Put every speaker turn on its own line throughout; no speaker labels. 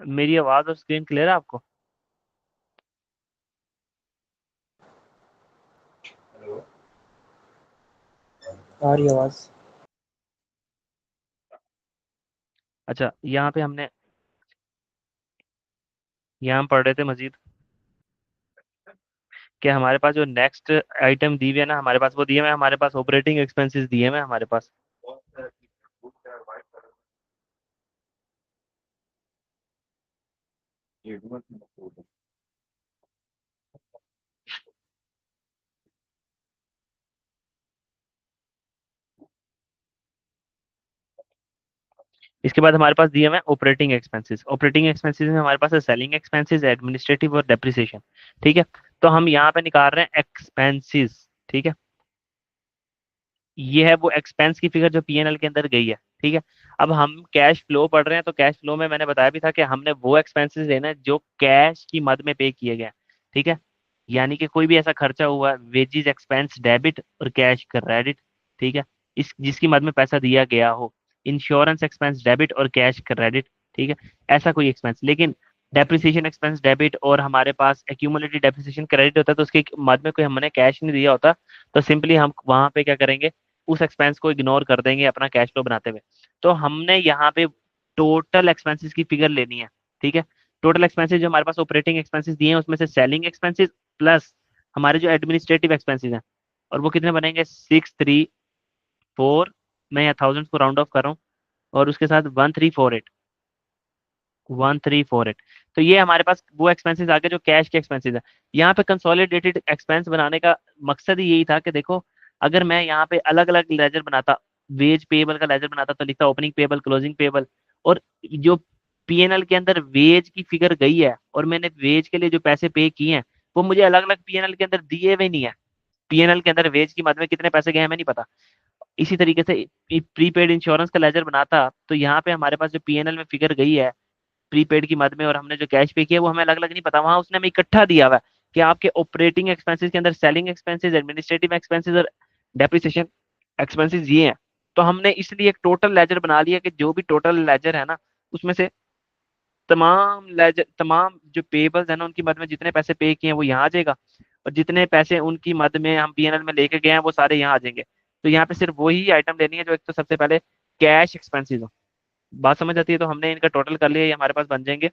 मेरी आवाज और स्क्रीन क्लियर है आपको?
आ रही आवाज।
अच्छा, यहाँ हम पढ़ रहे थे मजीद कि हमारे पास जो नेक्स्ट आइटम दी हुई है ना, हमारे पास वो दिए हुए हैं, हमारे पास ऑपरेटिंग एक्सपेंसेस दिए हुए हैं हमारे पास। इसके बाद हमारे पास दिए हुए हैं ऑपरेटिंग एक्सपेंसेस। ऑपरेटिंग एक्सपेंसेस में हमारे पास है सेलिंग एक्सपेंसेस, एडमिनिस्ट्रेटिव और डेप्रिसिएशन। ठीक है, तो हम यहाँ पे निकाल रहे हैं एक्सपेंसेस। ठीक है, ये है वो एक्सपेंस की फिगर जो पीएनएल के अंदर गई है। ठीक है, अब हम कैश फ्लो पढ़ रहे हैं, तो कैश फ्लो में मैंने बताया भी था कि हमने वो एक्सपेंसेस लेना है जो कैश की मद में पे किए गए हैं। ठीक है, यानी कि कोई भी ऐसा खर्चा हुआ, वेजेस एक्सपेंस डेबिट और कैश क्रेडिट। ठीक है, इस जिसकी मद में पैसा दिया गया हो। इंश्योरेंस एक्सपेंस डेबिट और कैश क्रेडिट। ठीक है, ऐसा कोई एक्सपेंस। लेकिन डेप्रिसिएशन एक्सपेंस डेबिट और हमारे पास एक्यूमुलेटेड डेप्रिसिएशन क्रेडिट होता है, तो उसके मद में कोई हमने कैश नहीं दिया होता। तो सिंपली हम वहां पे क्या करेंगे, उस एक्सपेंस को इग्नोर कर देंगे अपना कैश फ्लो बनाते हुए। तो हमने यहाँ पे टोटल एक्सपेंसेस की फिगर लेनी है। ठीक है, टोटल एक्सपेंसेस जो हमारे पास ऑपरेटिंग एक्सपेंसेस दिए हैं उसमें से सेलिंग एक्सपेंसेस प्लस हमारे जो एडमिनिस्ट्रेटिव एक्सपेंसेस हैं, और वो कितने बनेंगे, 634। मैं यहाँ थाउजेंड को राउंड ऑफ कर रहा हूँ, और उसके साथ 1348। 1348। तो ये हमारे पास वो एक्सपेंसेस आ गए जो कैश के एक्सपेंसेस है। यहाँ पे कंसोलिडेटेड एक्सपेंस बनाने का मकसद ही यही था कि देखो, अगर मैं यहाँ पे अलग अलग लेजर बनाता, वेज पेबल का लेजर बनाता, तो लिखता ओपनिंग पेबल, क्लोजिंग पेबल। और जो पीएनएल के अंदर वेज की फिगर गई है और मैंने वेज के लिए जो पैसे पे किए हैं, वो मुझे अलग अलग पीएनएल के अंदर दिए हुए नहीं है। पीएनएल के अंदर वेज की मद में कितने पैसे गए हैं हमें नहीं पता। इसी तरीके से प्रीपेड इंश्योरेंस का लेजर बनाता, तो यहाँ पे हमारे पास जो पीएनएल में फिगर गई है प्रीपेड की मद में, और हमने जो कैश पे किया वो हमें अलग अलग नहीं पता। वहां उसने हमें इकट्ठा दिया हुआ है कि आपके ऑपरेटिंग एक्सपेंसेस के अंदर सेलिंग एक्सपेंसेस, एडमिनिस्ट्रेटिव एक्सपेंसेस और डेप्रिसिएशन एक्सपेंसेस ये हैं। तो हमने इसलिए एक टोटल लेजर बना लिया कि जो भी टोटल लेजर है ना, उसमें से तमाम लेजर, तमाम जो पेबल्स है ना, उनकी मद में जितने पैसे पे किए हैं वो यहाँ आ जाएगा, और जितने पैसे उनकी मद में हम पीएनएल में लेके गए हैं वो सारे यहाँ आ जाएंगे। तो यहाँ पे सिर्फ वही आइटम लेनी है जो एक तो सबसे पहले कैश एक्सपेंसेस हो। बात समझ आती है? तो हमने इनका टोटल कर लिया, ये हमारे पास बन जाएंगे।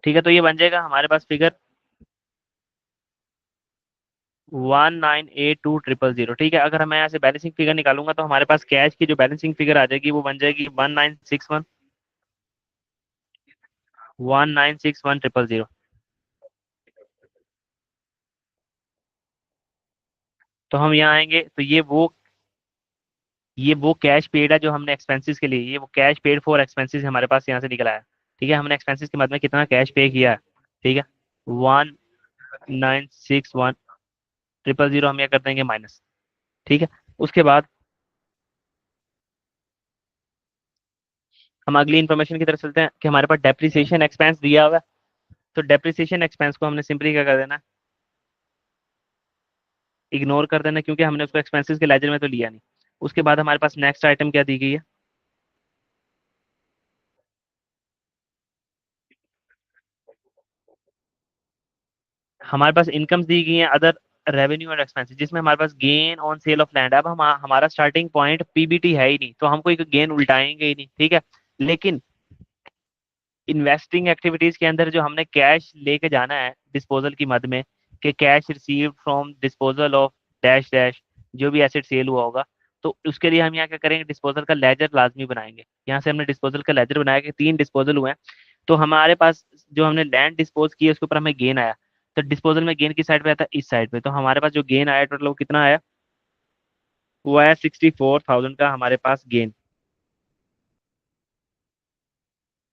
ठीक है, तो ये बन जाएगा हमारे पास फिगर 1982000। ठीक है, अगर मैं यहाँ से बैलेंसिंग फिगर निकालूंगा तो हमारे पास कैश की जो बैलेंसिंग फिगर आ जाएगी वो बन जाएगी 1961000। तो हम यहाँ आएंगे तो ये वो कैश पेड है जो हमने एक्सपेंसेस के लिए, ये वो कैश पेड फॉर एक्सपेंसेस हमारे पास यहाँ से निकला है। ठीक है, हमने एक्सपेंसेस के मद में कितना कैश पे किया है। ठीक है, 1961000 हम ये कर देंगे माइनस। ठीक है, उसके बाद हम अगली इन्फॉर्मेशन की तरफ चलते हैं कि हमारे पास डेप्रिसिएशन एक्सपेंस दिया हुआ है। तो डेप्रिसिएशन एक्सपेंस को हमने सिंपली क्या कर देना है, इग्नोर कर देना, क्योंकि हमने उसको एक्सपेंसेस के लेजर में तो लिया नहीं। उसके बाद हमारे पास नेक्स्ट आइटम क्या दी गई है, हमारे पास इनकम्स दी गई हैं, अदर रेवेन्यू और एक्सपेंसेस, जिसमें हमारे पास gain on sale of land. अब हमारा स्टार्टिंग पॉइंट पीबीटी है ही नहीं, तो हम कोई गेन उल्टाएंगे ही नहीं। ठीक है, लेकिन इन्वेस्टिंग एक्टिविटीज के अंदर जो हमने कैश लेके जाना है डिस्पोजल की मद में, कि cash received from disposal of dash dash, जो भी एसेट सेल हुआ होगा, तो उसके लिए हम यहाँ क्या करेंगे, डिस्पोजल का लेजर लाजमी बनाएंगे। यहाँ से हमने डिस्पोजल का लेजर बनाया कि 3 डिस्पोजल हुए हैं। तो हमारे पास जो हमने लैंड डिस्पोज की है उसके ऊपर हमें गेन आया। तो डिस्पोजल में गेन किस साइड पे आता है, इस साइड पे। तो हमारे पास जो गेन आया टोटल वो कितना आया, वो आया 64,000 का हमारे पास गेन।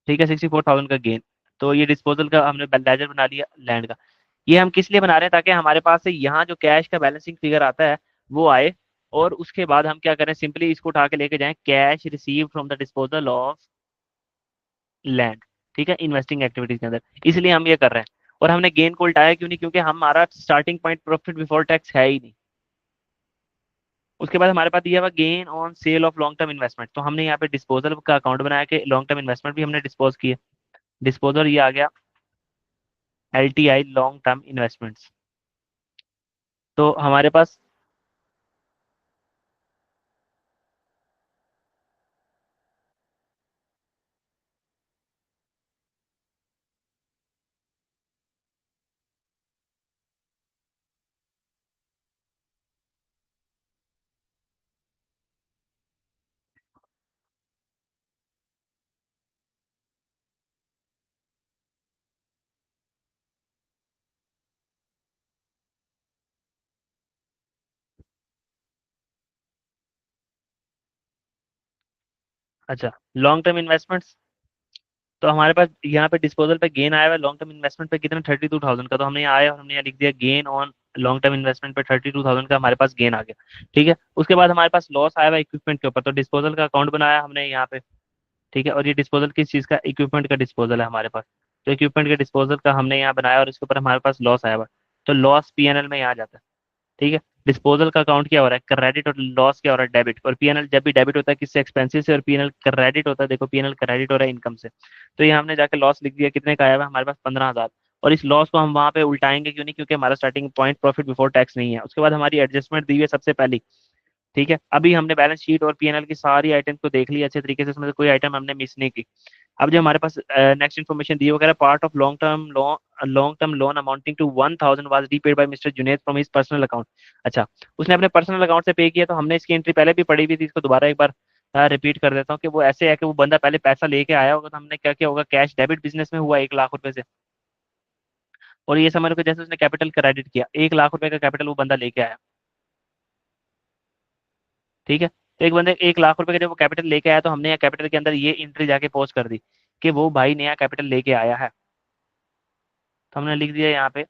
ठीक है, 64,000 का गेन। तो ये डिस्पोजल का हमने लेजर बना लिया लैंड का। ये हम किस लिए बना रहे हैं, ताकि हमारे पास से यहाँ जो कैश का बैलेंसिंग फिगर आता है वो आए, और उसके बाद हम क्या करें, सिंपली इसको उठा के लेके जाएं cash receive from the disposal of land, ठीक है, इन्वेस्टिंग एक्टिविटीज के अंदर। इसलिए हम ये कर रहे हैं। और हमने गेन को उल्टाया क्यों नहीं, क्योंकि हमारा starting point profit before tax है ही नहीं। उसके बाद हमारे पास दिया हुआ gain on sale of long term investment, तो हमने यहाँ पे डिस्पोजल का अकाउंट बनाया कि लॉन्ग टर्म इन्वेस्टमेंट भी हमने डिस्पोज किए। डिस्पोजल ये आ गया LTI लॉन्ग टर्म इन्वेस्टमेंट्स। तो हमारे पास, अच्छा, लॉन्ग टर्म इन्वेस्टमेंट्स, तो हमारे पास यहाँ पे डिस्पोजल पे गेन आया हुआ है लॉन्ग टर्म इन्वेस्टमेंट पे कितना, 32,000 का। तो हमने यहाँ आया और हमने यहाँ लिख दिया gain on long term investment पे 32,000 का हमारे पास गेन आ गया, ठीक है। उसके बाद हमारे पास लॉस आया हुआ इक्विपमेंट के ऊपर, तो डिस्पोजल का अकाउंट बनाया हमने यहाँ पे, ठीक है। और ये डिस्पोजल किस चीज़ का, इक्विपमेंट का डिस्पोजल है हमारे पास। तो इक्विपमेंट के डिस्पोजल का हमने यहाँ बनाया और इसके ऊपर हमारे पास लॉस आया हुआ है। तो लॉस PNL में यहाँ जाता है, ठीक है। डिस्पोजल का अकाउंट क्या हो रहा है, क्रेडिट, और लॉस क्या हो रहा है, डेबिट। और PNL जब भी डेबिट होता है किससे, एक्सपेंसिस से, और PNL क्रेडिट होता है, देखो PNL क्रेडिट हो रहा है इनकम से। तो ये हमने जाके लॉस लिख दिया, कितने का आया हुआ है हमारे पास, 15,000। और इस लॉस को हम वहां पे उल्टाएंगे क्यों नहीं, क्योंकि हमारा starting point profit before tax नहीं है। उसके बाद हमारी एडजस्टमेंट दी हुई है सबसे पहली, ठीक है। अभी हमने बैलेंस शीट और PNL की सारी आइटम को देख लिया अच्छे तरीके से, उसमें से कोई आइटम हमने मिस नहीं की। अब जो हमारे पास नेक्स्ट इन्फॉर्मेशन दी वगैरह, part of long term loan amounting to 1,000 was repaid by Mister Junaid from his personal account. अच्छा, उसने अपने पर्सनल अकाउंट से पे किया। तो हमने इसकी एंट्री पहले भी पढ़ी हुई थी, इसको दोबारा एक बार रिपीट कर देता हूँ कि वो ऐसे है कि वो बंदा पहले पैसा लेके आया होगा, तो हमने क्या किया होगा, कैश डेबिट बिजनेस में हुआ 1 लाख रुपए से। और ये समझ लो कि जैसे उसने कैपिटल क्रेडिट किया, 1 लाख रुपए का कैपिटल वो बंदा लेके आया, ठीक है। तो एक बंदे 1 लाख रुपए का जब वो कैपिटल लेके आया, तो हमने यहाँ कैपिटल के अंदर ये एंट्री जाके पोस्ट कर दी कि वो भाई नया कैपिटल लेके आया है। तो हमने लिख दिया यहाँ पे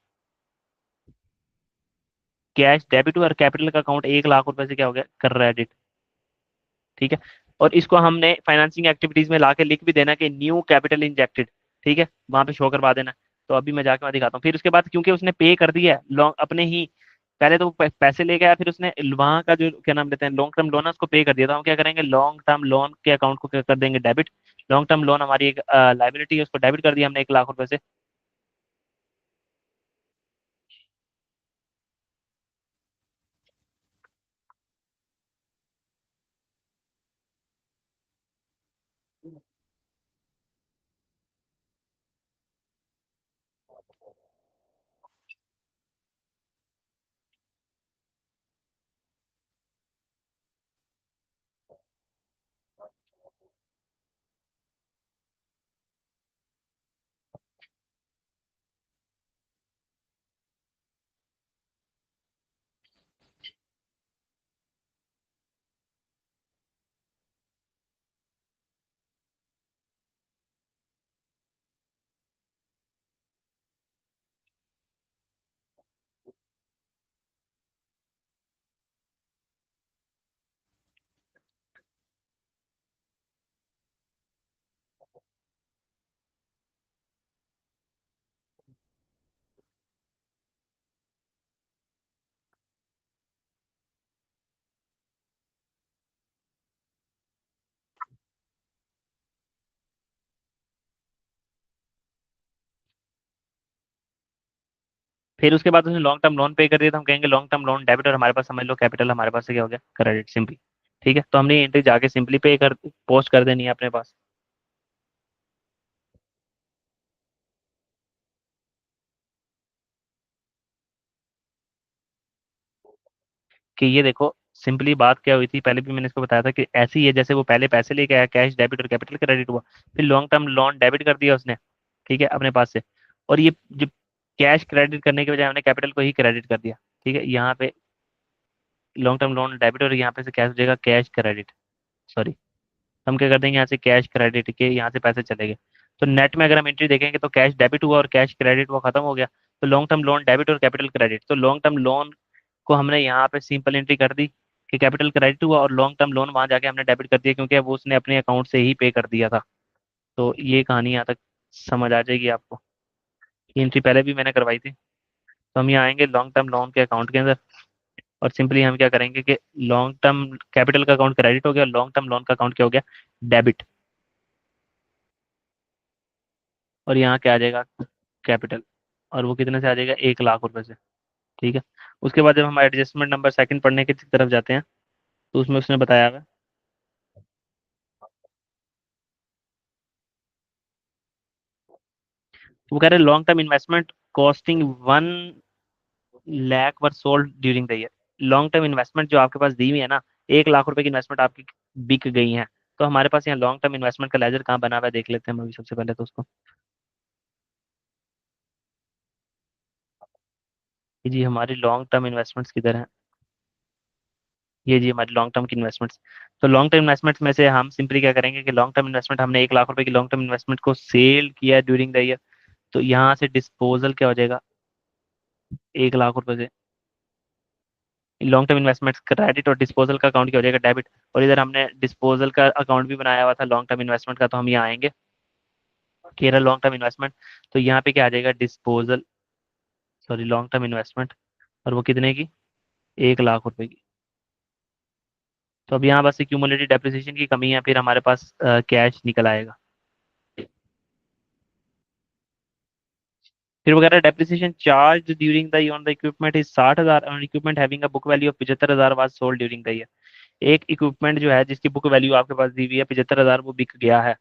कैश डेबिट, और कैपिटल का अकाउंट 1 लाख रुपए से क्या हो गया, क्रेडिट, ठीक है। और इसको हमने फाइनेंसिंग एक्टिविटीज में लाके लिख भी देना कि न्यू कैपिटल इंजेक्टेड, ठीक है, वहां पे शो करवा देना। तो अभी मैं जाके वहाँ दिखाता हूँ। फिर उसके बाद क्योंकि उसने पे कर दिया है लॉन्ग अपने ही, पहले तो वो पैसे लेके आया, फिर उसने वहां का जो क्या नाम लेते हैं लॉन्ग टर्म लोन है उसको पे कर दिया। तो हम क्या करेंगे, लॉन्ग टर्म लोन के अकाउंट को क्या कर देंगे, डेबिट। लॉन्ग टर्म लोन हमारी एक लाइबिलिटी है, उसको डेबिट कर दिया हमने 1 लाख रुपए से। फिर उसके बाद उसने लॉन्ग टर्म लोन पे कर दिया, तो हम कहेंगे लॉन्ग टर्म लोन डेबिट, और हमारे पास समझ लो कैपिटल हमारे पास से क्या हो गया, क्रेडिट, सिंपली, ठीक है। तो हमने एंट्री जाके सिंपली पे कर पोस्ट कर देनी है अपने पास, कि ये देखो सिंपली बात क्या हुई थी, पहले भी मैंने इसको बताया था कि ऐसी है जैसे वो पहले पैसे लेके आया, कैश डेबिट और कैपिटल क्रेडिट हुआ, फिर लॉन्ग टर्म लोन डेबिट कर दिया उसने, ठीक है, अपने पास से। और ये जो कैश क्रेडिट करने के बजाय हमने कैपिटल को ही क्रेडिट कर दिया, ठीक है। यहाँ पे लॉन्ग टर्म लोन डेबिट, और यहाँ पे से कैश हो जाएगा कैश क्रेडिट, सॉरी, हम क्या कर देंगे, यहाँ से कैश क्रेडिट के यहाँ से पैसे चले गए। तो नेट में अगर हम एंट्री देखेंगे तो कैश डेबिट हुआ और कैश क्रेडिट हुआ, खत्म हो गया। तो लॉन्ग टर्म लोन डेबिट और कैपिटल क्रेडिट, तो लॉन्ग टर्म लोन को हमने यहाँ पे सिंपल एंट्री कर दी कि कैपिटल क्रेडिट हुआ, और लॉन्ग टर्म लोन वहां जाके हमने डेबिट कर दिया क्योंकि वो उसने अपने अकाउंट से ही पे कर दिया था। तो ये कहानी यहाँ तक समझ आ जाएगी आपको। ये एंट्री पहले भी मैंने करवाई थी। तो हम यहाँ आएंगे लॉन्ग टर्म लोन के अकाउंट के अंदर, और सिंपली हम क्या करेंगे कि लॉन्ग टर्म कैपिटल का अकाउंट क्रेडिट हो गया, लॉन्ग टर्म लोन का अकाउंट क्या हो गया, डेबिट। और यहाँ क्या आ जाएगा, कैपिटल। और वो कितने से आ जाएगा, 1 लाख रुपए से। ठीक है। उसके बाद जब हम एडजस्टमेंट नंबर सेकंड पढ़ने की तरफ जाते हैं, तो उसमें उसने बताया हुआ है, वो कह रहे हैं long term investment costing 1 lakh were sold during the year. Long term investment जो आपके पास दी हुई है ना, 1 लाख रुपए की इन्वेस्टमेंट आपकी बिक गई है। तो हमारे पास यहाँ लॉन्ग टर्म इन्वेस्टमेंट का लेजर कहाँ बना हुआ है देख लेते हैं हम अभी सबसे पहले तो उसको। ये जी हमारी लॉन्ग टर्म इन्वेस्टमेंट्स किधर है, ये जी हमारी लॉन्ग टर्म की इन्वेस्टमेंट्स। तो लॉन्ग टर्म इन्वेस्टमेंट्स में से हम सिंपली क्या करेंगे कि लॉन्ग टर्म इन्वेस्टमेंट हमने 1 लाख रुपए की लॉन्ग टर्म इन्वेस्टमेंट को सेल किया ड्यूरिंग द ईयर। तो यहाँ से डिस्पोजल क्या हो जाएगा, 1 लाख रुपए से लॉन्ग टर्म इन्वेस्टमेंट क्रेडिट, और डिस्पोजल का अकाउंट क्या हो जाएगा, डेबिट। और इधर हमने डिस्पोजल का अकाउंट भी बनाया हुआ था लॉन्ग टर्म इन्वेस्टमेंट का, तो हम यहाँ आएंगे केरल लॉन्ग टर्म इन्वेस्टमेंट। तो यहाँ पे क्या आ जाएगा, disposal, sorry long term investment, और वो कितने की, 1 लाख रुपए की। तो अब यहाँ बस क्यूमुलेटिव डेप्रिसिएशन की कमी है, फिर हमारे पास कैश निकल आएगा। फिर वगैरह depreciation charge during the on the equipment is 60,000, और equipment having a book value of 75,000 was sold during the year. एक इक्विपमेंट जो है जिसकी बुक वैल्यू आपके पास दी हुई है 75,000, वो बिक गया है।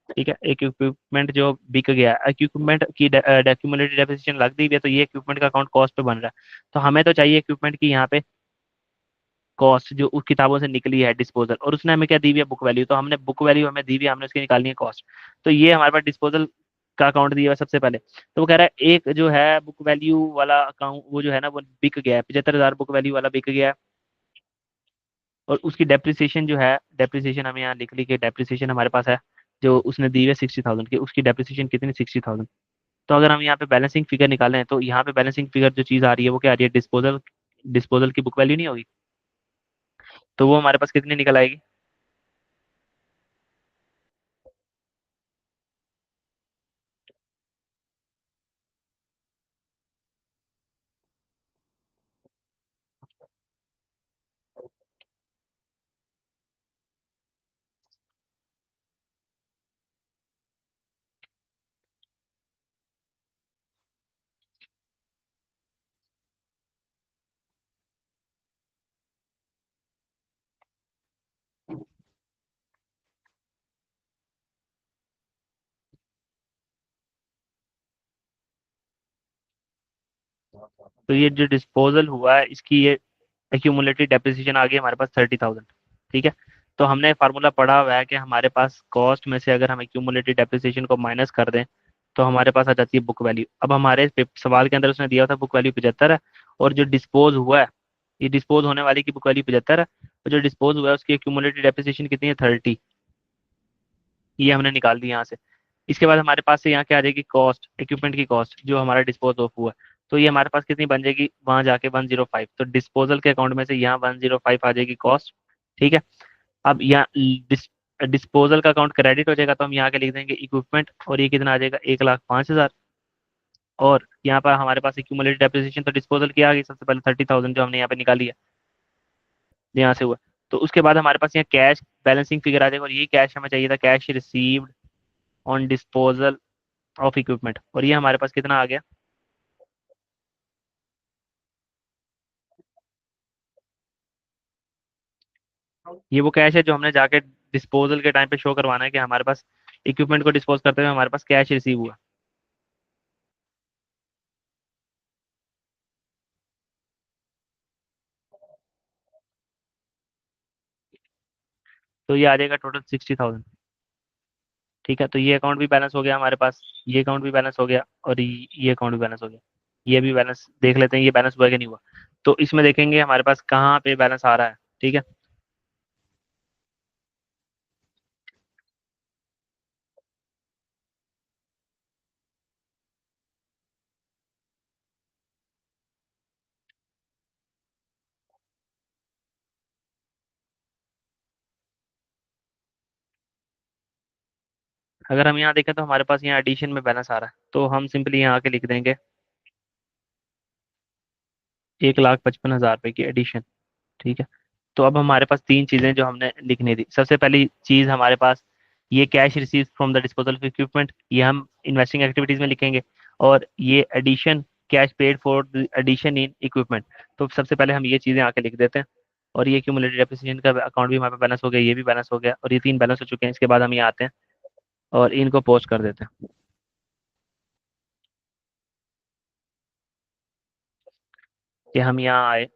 ठीक है, एक इक्विपमेंट जो बिक गया है, इक्विपमेंट की क्यूमुलेटिव डेप्रिसिएशन लग दी हुई है, तो ये इक्विपमेंट का अकाउंट कॉस्ट पे बन रहा है। तो हमें तो चाहिए इक्विपमेंट की यहाँ पे कॉस्ट जो उस किताबों से निकली है डिस्पोजल, और उसने हमें क्या दी हुई है, बुक वैल्यू। तो हमने बुक वैल्यू हमें दी हुई है, हमने उसकी निकालनी है कॉस्ट। तो ये हमारे पास डिस्पोजल का अकाउंट दिया हुआ है सबसे पहले। तो वो कह रहा है एक जो है बुक वैल्यू वाला अकाउंट, वो जो है ना वो बिक गया है, 75,000 बुक वैल्यू वाला बिक गया है। और उसकी डेप्रिसिएशन जो है, डेप्रिसिएशन हमें यहाँ लिख ली कि डेप्रिसिएशन हमारे पास है जो उसने दी है 60,000 की, उसकी डेप्रिसिएशन कितनी, 60,000। तो अगर हम यहाँ पे बैलेंसिंग फिगर निकालें, तो यहाँ पे बैलेंसिंग फिगर जो चीज़ आ रही है वो क्या आ रही है, डिस्पोजल। डिस्पोजल की बुक वैल्यू नहीं होगी, तो वो हमारे पास कितनी निकल आएगी। तो ये जो डिस्पोजल हुआ है इसकी ये एक्यूमुलेटेड डेप्रिसिएशन आ गई हमारे पास 30,000। ठीक है। तो हमने फार्मूला पढ़ा हुआ है कि हमारे पास कॉस्ट में से अगर हम एक्यूमुलेटेड डेप्रिसिएशन को माइनस कर दें, तो हमारे पास आ जाती है बुक वैल्यू। अब हमारे सवाल के अंदर उसने दिया था बुक वैल्यू 75 है, और जो डिस्पोज हुआ है, ये डिस्पोज होने वाली की बुक वैल्यू 75 है, और जो डिस्पोज हुआ है उसकी एक्यूमुलेटेड डेप्रिसिएशन कितनी है, 30। ये हमने निकाल दी यहाँ से। इसके बाद हमारे पास से यहाँ क्या आ जाएगी, कॉस्ट, इक्विपमेंट की कॉस्ट जो हमारा डिस्पोज ऑफ हुआ है। तो ये हमारे पास कितनी बन जाएगी, वहां जाके 105। तो डिस्पोजल के अकाउंट में से यहाँ 105 आ जाएगी कॉस्ट। ठीक है। अब यहाँ डिस्पोजल का अकाउंट क्रेडिट हो जाएगा, तो हम यहाँ के लिख देंगे इक्विपमेंट, और ये कितना आ जाएगा, 1,05,000। और यहाँ पर हमारे पास एक्यूमुलेटेड डेप्रिसिएशन तो डिस्पोजल की आ गई सबसे पहले 30,000 जो हमने यहाँ पे निकाली है, यहाँ से हुआ। तो उसके बाद हमारे पास यहाँ कैश बैलेंसिंग फिगर आ जाएगा, और यही कैश हमें चाहिए था, cash received on disposal of equipment, और ये हमारे पास कितना आ गया। ये वो कैश है जो हमने जाके डिस्पोजल के टाइम पे शो करवाना है कि हमारे पास इक्विपमेंट को डिस्पोज करते हुए हमारे पास कैश रिसीव हुआ। तो ये आ जाएगा टोटल 60,000। ठीक है। तो ये अकाउंट भी बैलेंस हो गया हमारे पास, ये अकाउंट भी बैलेंस हो गया, और ये अकाउंट भी बैलेंस हो गया। ये भी बैलेंस देख लेते हैं, ये बैलेंस हुआ कि नहीं हुआ। तो इसमें देखेंगे हमारे पास कहाँ पे बैलेंस आ रहा है। ठीक है। अगर हम यहाँ देखें तो हमारे पास यहाँ एडिशन में बैलेंस आ रहा है, तो हम सिंपली यहाँ आके लिख देंगे 1,55,000 रुपए की एडिशन। ठीक है। तो अब हमारे पास तीन चीजें जो हमने लिखनी थी। सबसे पहली चीज हमारे पास ये cash receive from the disposal of equipment, ये हम इन्वेस्टिंग एक्टिविटीज में लिखेंगे। और ये addition, cash paid for the addition in equipment. तो सबसे पहले हम ये चीजें आके लिख देते हैं। और ये क्यूमुलेटेड डेप्रिसिएशन का अकाउंट भी हमारे पास बैलेंस हो गया, ये भी बैलेंस हो गया, और ये तीन बैलेंस हो चुके हैं। इसके बाद हम ये आते हैं और इनको पोस्ट कर देते हैं। कि हम यहाँ आए,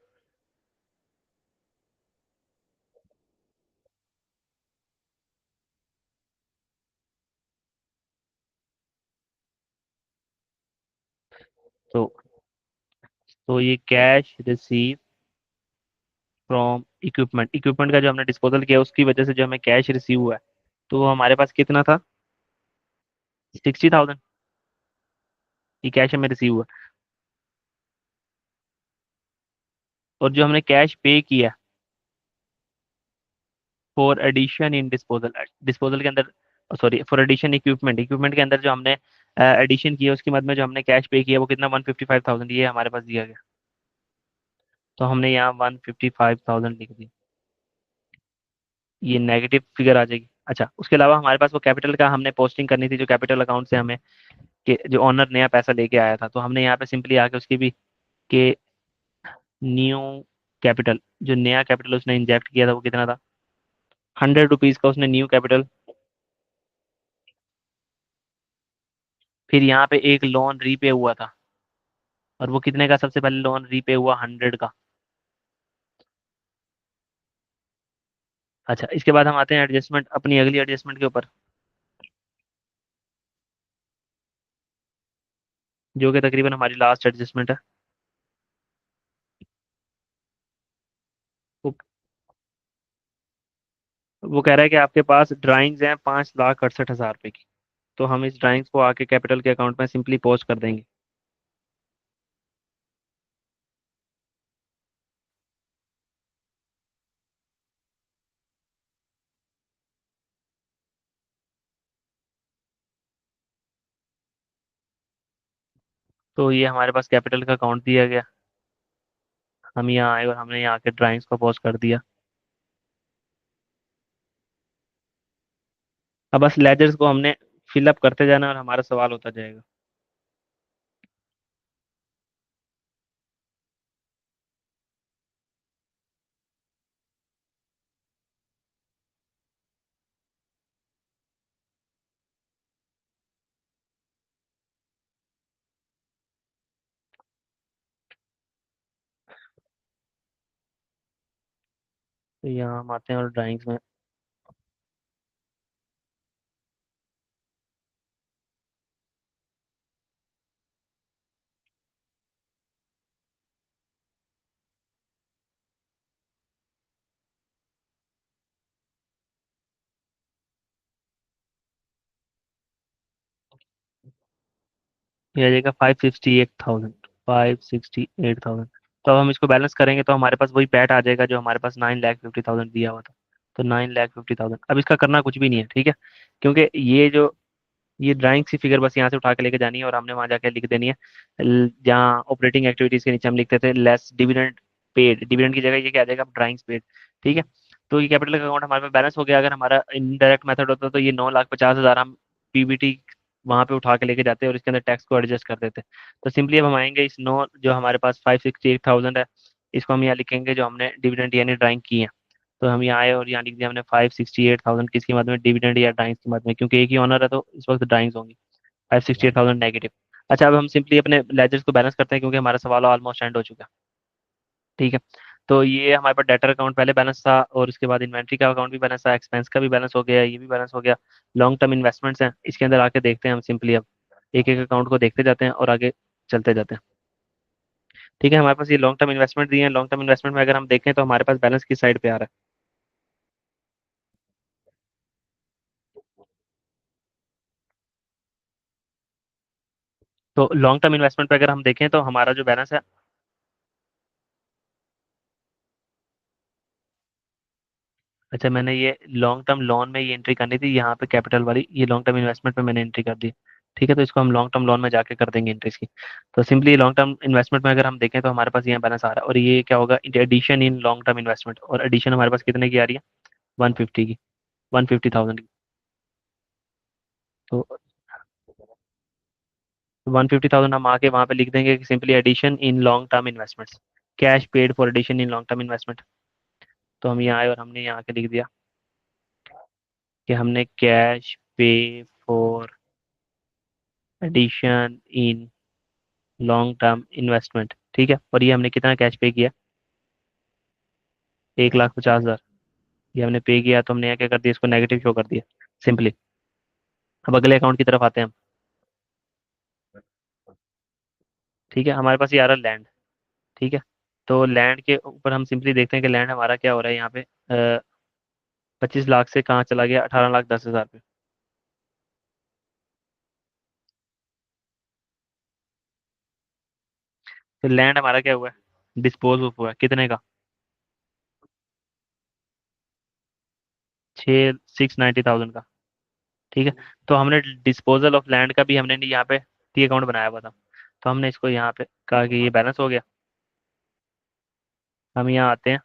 तो ये cash receive from equipment, equipment का जो हमने डिस्पोजल किया उसकी वजह से जो हमें कैश रिसीव हुआ है, तो वो हमारे पास कितना था? 60,000। ये कैश हमें रिसीव हुआ। और जो हमने कैश पे किया for addition in disposal, disposal के अंदर, sorry, for addition equipment, equipment के अंदर जो हमने एडिशन किया उसके बाद में जो हमने कैश पे किया वो कितना? 155,000, ये हमारे पास दिया गया। तो हमने यहाँ 155,000 लिख दी। ये नेगेटिव फिगर आ जाएगी। अच्छा, उसके अलावा हमारे पास वो कैपिटल का हमने पोस्टिंग करनी थी, जो कैपिटल अकाउंट से हमें, कि जो ऑनर नया पैसा लेके आया था, तो हमने यहाँ पे सिंपली आके उसकी भी, कि न्यू कैपिटल, जो नया कैपिटल उसने इंजेक्ट किया था वो कितना था? 100 रुपीज का उसने न्यू कैपिटल। फिर यहाँ पे एक लोन रीपे हुआ था, और वो कितने का? सबसे पहले लोन रीपे हुआ 100 का। अच्छा, इसके बाद हम आते हैं एडजस्टमेंट, अपनी अगली एडजस्टमेंट के ऊपर, जो कि तकरीबन हमारी लास्ट एडजस्टमेंट है। वो वो कह रहा है कि आपके पास ड्राइंग्स हैं 5,68,000 रुपए की। तो हम इस ड्राइंग्स को आके कैपिटल के अकाउंट में सिंपली पोस्ट कर देंगे। तो ये हमारे पास कैपिटल का अकाउंट दिया गया। हम यहाँ आए और हमने यहाँ के ड्राइंग्स को पोस्ट कर दिया। अब बस लेजर्स को हमने फिलअप करते जाना और हमारा सवाल होता जाएगा। तो यहाँ हम आते हैं और ड्राइंग्स में, ये आ जाएगा 568,000, 568,000। तो अब हम इसको बैलेंस करेंगे तो हमारे पास वही पैट आ जाएगा जो हमारे पास 9,50,000 दिया हुआ था। तो 9,50,000, अब इसका करना कुछ भी नहीं है, ठीक है। क्योंकि ये ड्राइंग सी फिगर बस यहाँ से उठा के लेके जानी है और हमने वहां जाके लिख देनी है। जहाँ ऑपरेटिंग एक्टिविटीज के नीचे हम लिखते थे लेस डिविडेंड पेड, डिविडेंड की जगह ये क्या आ जाएगा? Drawings paid. ठीक है। तो ये कैपिटल का अकाउंट हमारे पास बैलेंस हो गया। अगर हमारा इनडायरेक्ट मेथड होता तो ये 9,50,000 हम पीबीटी वहां पे उठा के लेके जाते और इसके अंदर टैक्स को एडजस्ट कर देते। तो सिंपली अब हम आएंगे इस नौ, जो हमारे पास 568,000 है, इसको हम यहाँ लिखेंगे जो हमने डिविडेंड यानी ड्राइंग की है। तो हम यहाँ आए और यहाँ लिख दिया हमने 568,000 किसकी मद में? डिविडेंड या ड्राइंग्स की मद में, क्योंकि एक ही ऑनर है तो इस वक्त ड्राइंग्स होंगी। 568,000 नेगेटिव। अच्छा, अब हम सिंपली अपने लेजर्स को बैलेंस करते हैं क्योंकि हमारा सवाल ऑलमोस्ट एंड हो चुका है। ठीक है। तो ये हमारे पास डेटर अकाउंट पहले बैलेंस था, और उसके बाद इन्वेंट्री का अकाउंट भी बैलेंस था, एक्सपेंस का भी बैलेंस हो गया, ये भी बैलेंस हो गया। लॉन्ग टर्म इन्वेस्टमेंट्स हैं, इसके अंदर आके देखते हैं हम सिंपली। अब एक एक अकाउंट को देखते जाते हैं और आगे चलते जाते हैं। ठीक है, हमारे पास ये लॉन्ग टर्म इन्वेस्टमेंट दिए हैं। लॉन्ग टर्म इन्वेस्टमेंट में अगर हम देखें तो हमारे पास बैलेंस किस साइड पे आ रहा है? तो लॉन्ग टर्म इन्वेस्टमेंट पे अगर हम देखें तो हमारा जो बैलेंस है, अच्छा, मैंने ये लॉन्ग टर्म लोन में ये एंट्री करनी थी, यहाँ पे कैपिटल वाली, ये लॉन्ग टर्म इन्वेस्टमेंट में मैंने एंट्री कर दी। ठीक है, तो इसको हम लॉन्ग टर्म लोन में जाके कर देंगे एंट्री इसकी। तो सिंपली लॉन्ग टर्म इन्वेस्टमेंट में अगर हम देखें तो हमारे पास यहाँ बैलेंस आ रहा है, और ये क्या होगा, addition in long term investment, और एडिशन हमारे पास कितने की आ रही है, 150 की, 150,000 की। तो 150,000 हम आके वहाँ पे लिख देंगे कि simply addition in long term investments, cash paid for addition in long term investment. तो हम यहाँ आए और हमने यहाँ के लिख दिया कि हमने cash pay for addition in long term investment. ठीक है, और ये हमने कितना कैश पे किया, 1,50,000। ये हमने पे किया, तो हमने यहाँ क्या कर दिया, इसको नेगेटिव शो कर दिया सिंपली। अब अगले अकाउंट की तरफ आते हैं हम। ठीक है, हमारे पास ये आ रहा है लैंड। ठीक है, तो लैंड के ऊपर हम सिंपली देखते हैं कि लैंड हमारा क्या हो रहा है यहाँ पे, 25 लाख से कहाँ चला गया, 18,10,000 पे। तो लैंड हमारा क्या हुआ है, डिस्पोज ऑफ हुआ है, कितने का, 690,000 का। ठीक है, तो हमने डिस्पोजल ऑफ लैंड का भी हमने नहीं यहाँ पे टी अकाउंट बनाया हुआ था, तो हमने इसको यहाँ पे कहा कि ये बैलेंस हो गया। हम यहाँ आते हैं,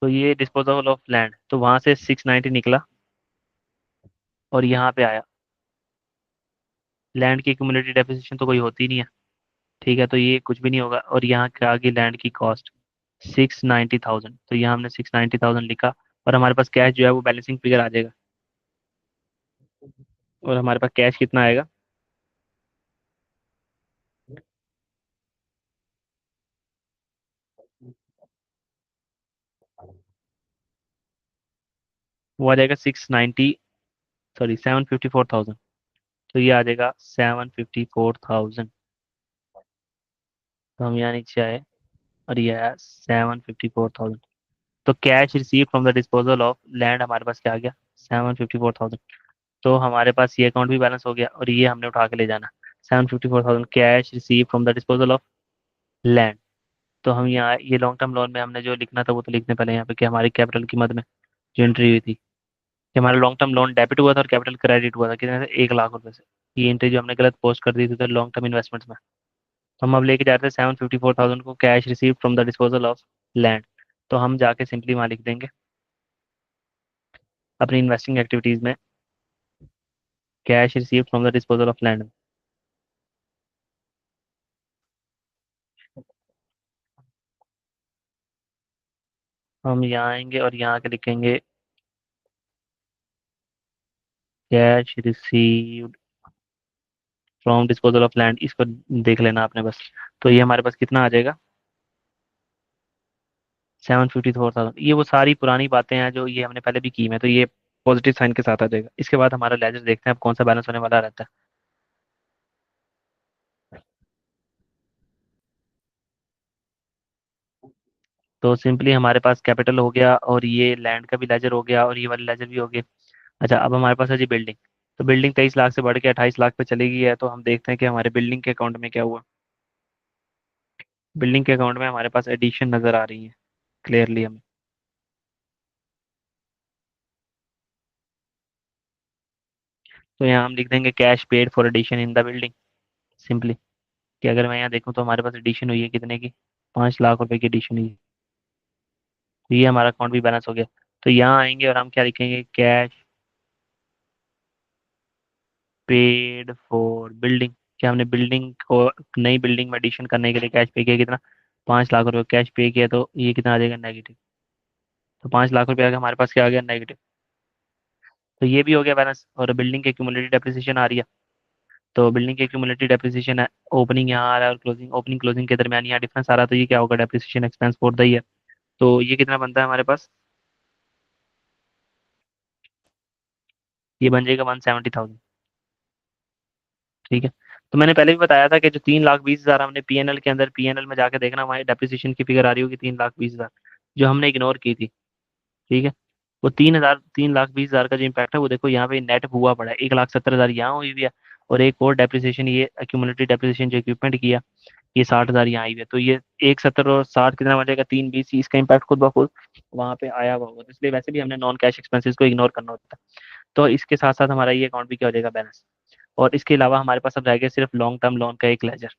तो ये डिस्पोजल ऑफ लैंड, तो वहां से 690 निकला और यहाँ पे आया। लैंड की क्यूमुलेटिव डेप्रिसिएशन तो कोई होती नहीं है। ठीक है, तो ये कुछ भी नहीं होगा, और यहाँ के आगे लैंड की कॉस्ट 690,000, तो यहाँ हमने 690,000 लिखा, और हमारे पास कैश जो है वो बैलेंसिंग फिगर आ जाएगा। और हमारे पास कैश कितना आएगा, वो आ जाएगा 690, सॉरी 754,000। तो ये आ जाएगा 754,000। तो हम यहाँ नीचे आए, और ये आया 754,000। तो cash receive from the disposal of land हमारे पास क्या आ गया, 754,000। तो हमारे पास ये अकाउंट भी बैलेंस हो गया, और ये हमने उठा के ले जाना, 754,000 cash receive from the disposal of land. तो हम यहाँ ये लॉन्ग टर्म लोन में हमने जो लिखना था वो तो लिखने पहले यहाँ पे कि हमारी कैपिटल की मद में जो एंट्री हुई थी, कि हमारा लॉन्ग टर्म लोन डेबिट हुआ था और कैपिटल क्रेडिट हुआ था कितने से, 1,00,000 रुपए से। ये एंट्री जो हमने गलत पोस्ट कर दी थी तो लॉन्ग टर्म इन्वेस्टमेंट्स में, तो हम अब लेके जा रहे थे 754,000 को, cash receive from the disposal of land. तो हम जाके सिंपली वहाँ लिख देंगे अपनी इन्वेस्टिंग एक्टिविटीज में, cash receive from the disposal of land. हम यहाँ आएंगे और यहाँ के लिखेंगे cash received from disposal of land, इसको देख लेना आपने बस। तो ये हमारे पास कितना आ जाएगा, 754,000। ये वो सारी पुरानी बातें हैं जो ये हमने पहले भी की हैं, तो ये पॉजिटिव साइन के साथ आ जाएगा। इसके बाद हमारा लेजर देखते हैं अब कौन सा बैलेंस होने वाला रहता है। तो सिंपली हमारे पास कैपिटल हो गया, और ये लैंड का भी लेजर हो गया, और ये वाला लेजर भी हो गया। अच्छा, अब हमारे पास है जी बिल्डिंग। तो बिल्डिंग 23 लाख से बढ़ के 28 लाख पे चली गई है, तो हम देखते हैं कि हमारे बिल्डिंग के अकाउंट में क्या हुआ। बिल्डिंग के अकाउंट में हमारे पास एडिशन नजर आ रही है क्लियरली हमें। तो यहाँ हम लिख देंगे cash paid for addition in the building, simply. कि अगर मैं यहाँ देखूँ तो हमारे पास एडिशन हुई है कितने की, 5 लाख रुपए की एडिशन हुई है। तो ये हमारा अकाउंट भी बैलेंस हो गया। तो यहाँ आएंगे और हम क्या लिखेंगे, कैश पेड फॉर बिल्डिंग। क्या हमने बिल्डिंग को, नई बिल्डिंग में एडिशन करने के लिए कैश पे किया कितना, 5 लाख रुपए कैश पे किया, तो ये कितना आ जाएगा, नेगेटिव। तो 5 लाख रुपए आगे हमारे पास क्या आ गया, नेगेटिव। तो ये भी हो गया बैलेंस, और बिल्डिंग की क्यूमुलेटिव डेप्रिसिएशन आ रही है। तो बिल्डिंग की क्यूमुलेटिव डेप्रिसिएशन है, ओपनिंग यहाँ आ रहा है और क्लोजिंग, ओपनिंग क्लोजिंग के दरमियान यहाँ डिफरेंस आ रहा है, तो ये क्या होगा, depreciation expense for the year. तो ये कितना बनता है हमारे पास, ये बन जाएगा 170,000। ठीक है, तो मैंने पहले भी बताया था कि जो 3,20,000 हमने पीएनएल के अंदर, पीएनएल में जाके देखना हमारी डेप्रिसिएशन की फिगर आ रही होगी 3,20,000, जो हमने इग्नोर की थी। ठीक है, वो 3,20,000 का जो इम्पैक्ट है वो देखो यहाँ पे नेट हुआ पड़ा है, 1,70,000 यहाँ हुई हुई है, और एक और डेप्रिसिएशन ये एक्यूमुलेटेड डेप्रिसिएशन जो इक्विपमेंट किया ये 60,000 यहाँ आई हुई है, तो ये 170 और 60 कितना बन जाएगा, 320, इसका इम्पैक्ट खुद ब खुद वहाँ पे आया हुआ होगा, तो इसलिए वैसे भी हमने नॉन कैश एक्सपेंसेस को इग्नोर करना होता है। तो इसके साथ साथ हमारा ये अकाउंट भी क्या हो जाएगा, बैलेंस। और इसके अलावा हमारे पास अब रह गया सिर्फ लॉन्ग टर्म लोन का एक लेजर।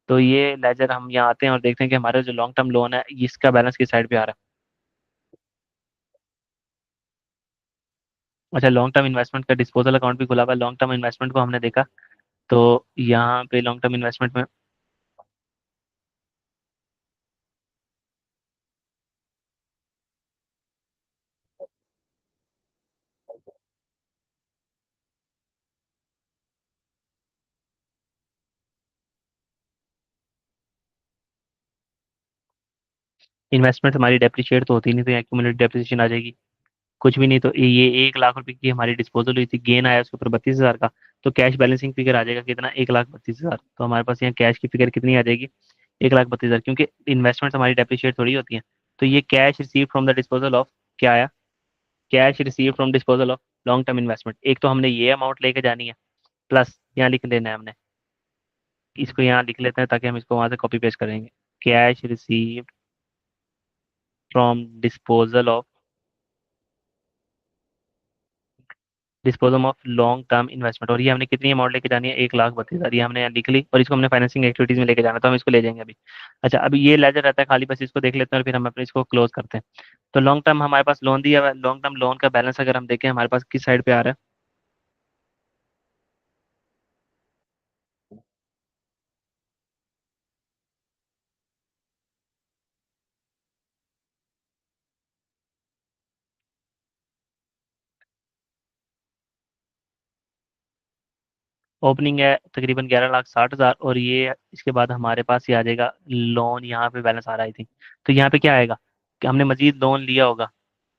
तो ये लेजर हम यहाँ आते हैं और देखते हैं कि हमारा जो लॉन्ग टर्म लोन है इसका बैलेंस किस साइड पे आ रहा है। अच्छा, लॉन्ग टर्म इन्वेस्टमेंट का डिस्पोजल अकाउंट भी खुला हुआ है, लॉन्ग टर्म इन्वेस्टमेंट को हमने देखा। तो यहाँ पे लॉन्ग टर्म इन्वेस्टमेंट में इन्वेस्टमेंट हमारी डेप्रिशिएट तो होती नहीं, तो एक्यूमुलेटेड डेप्रिसिएशन आ जाएगी। कुछ भी नहीं, तो ये 1 लाख रुपए की हमारी डिस्पोजल हुई थी, गेन आया उसके ऊपर 32,000 का। तो कैश बैलेंसिंग फिगर आ जाएगा कितना, 1,32,000। तो हमारे पास यहाँ कैश की फिगर कितनी आ जाएगी, 1,32,000, क्योंकि इन्वेस्टमेंट हमारी डेप्रिशिएट थोड़ी होती है। तो ये cash receive from the disposal of, क्या आया, cash receive from disposal of long term investment. एक तो हमने ये अमाउंट लेके जानी है, प्लस यहाँ लिख लेना है हमने, इसको यहाँ लिख लेते हैं ताकि हम इसको वहां से कॉपी पेस्ट करेंगे। Cash receive from disposal of long term investment, और ये हमने कितनी अमाउंट लेके जानी है, 1,32,000, ये हमने यहाँ लिख ली, और इसको हमने फाइनेंसिंग एक्टिविटीज में लेके जाना है, तो हम इसको ले जाएंगे अभी। अच्छा, अभी ये लेजर रहता है खाली, बस इसको देख लेते हैं और फिर हम अपने इसको क्लोज करते हैं। तो लॉन्ग टर्म हमारे पास लोन दिया हुआ है, लॉन्ग टर्म लोन का बैलेंस अगर हम देखें हमारे पास किस साइड पे आ रहा है। ओपनिंग है तकरीबन 11,60,000, और ये इसके बाद हमारे पास ये आ जाएगा लोन, यहाँ पे बैलेंस आ रहा है, आई थिंक। तो यहाँ पे क्या आएगा कि हमने मजीद लोन लिया होगा।